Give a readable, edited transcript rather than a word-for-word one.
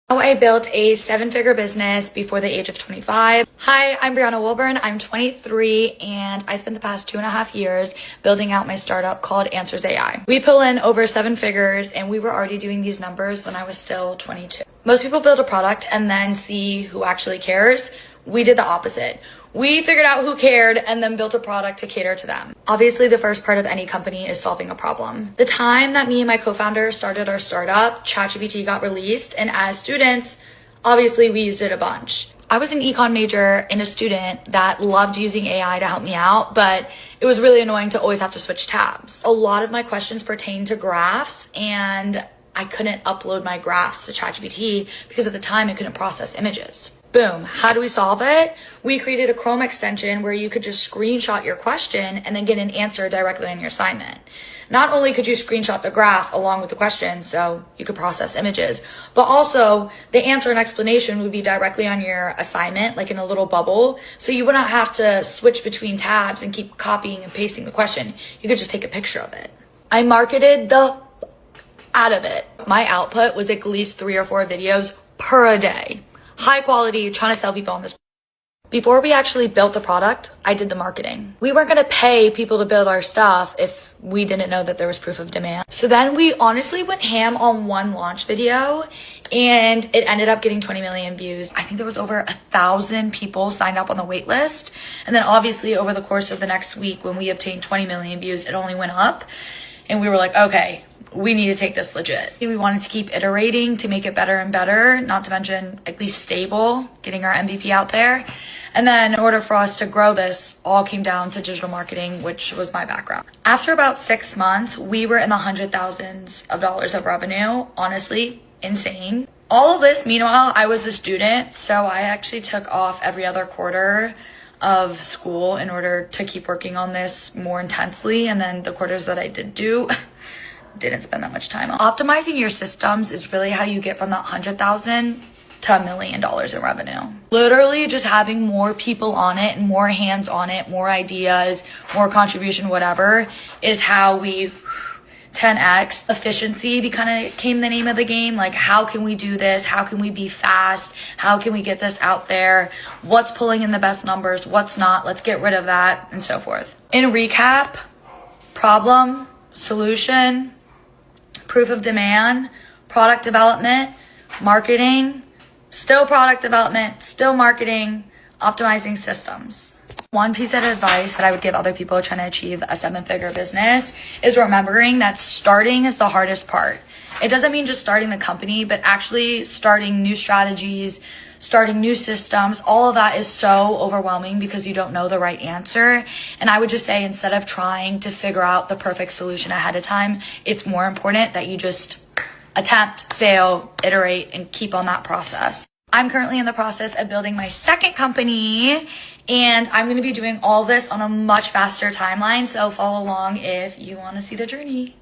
I built a 7-figure business before the age of 25. Hi, I'm Brianna Wilburn. I'm 23 and I spent the past 2.5 years building out my startup called Answers AI. We pull in over 7 figures and we were already doing these numbers when I was still 22. Most people build a product and then see who actually cares. We did the opposite. We figured out who cared and then built a product to cater to them. Obviously, the first part of any company is solving a problem. The time that me and my co-founder started our startup, ChatGPT got released, and as students, obviously we used it a bunch. I was an econ major and a student that loved using AI to help me out, but it was really annoying to always have to switch tabs. A lot of my questions pertain to graphs, and I couldn't upload my graphs to ChatGPT because at the time it couldn't process images. Boom. How do we solve it? We created a Chrome extension where you could just screenshot your question and then get an answer directly on your assignment. Not only could you screenshot the graph along with the question so you could process images, but also the answer and explanation would be directly on your assignment, like in a little bubble. So you wouldn't have to switch between tabs and keep copying and pasting the question. You could just take a picture of it. I marketed the out of it. My output was at least 3 or 4 videos per day. High quality, trying to sell people on this. Before we actually built the product, I did the marketing. We weren't going to pay people to build our stuff if we didn't know that there was proof of demand. So then we honestly went ham on one launch video and it ended up getting 20 million views. I think there was over 1,000 people signed up on the wait list. And then obviously over the course of the next week, when we obtained 20 million views, it only went up. And we were like, okay, we need to take this legit. We wanted to keep iterating to make it better and better, not to mention at least stable, getting our MVP out there. And then in order for us to grow this, all came down to digital marketing, which was my background. After about 6 months, we were in the hundred thousands of dollars of revenue. Honestly, insane. All of this, meanwhile, I was a student, so I actually took off every other quarter of school in order to keep working on this more intensely. And then the quarters that I did do, didn't spend that much time on. Optimizing your systems is really how you get from that 100,000 to $1 million in revenue. Literally just having more people on it and more hands on it, more ideas, more contribution, whatever, is how we 10x. Efficiency became the name of the game. Like, how can we do this? How can we be fast? How can we get this out there? What's pulling in the best numbers? What's not? Let's get rid of that, and so forth. In recap, problem, solution, proof of demand, product development, marketing, still product development, still marketing, optimizing systems. One piece of advice that I would give other people trying to achieve a 7-figure business is remembering that starting is the hardest part. It doesn't mean just starting the company, but actually starting new strategies, starting new systems. All of that is so overwhelming because you don't know the right answer. And I would just say, instead of trying to figure out the perfect solution ahead of time, it's more important that you just attempt, fail, iterate, and keep on that process. I'm currently in the process of building my second company, and I'm going to be doing all this on a much faster timeline. So follow along if you want to see the journey.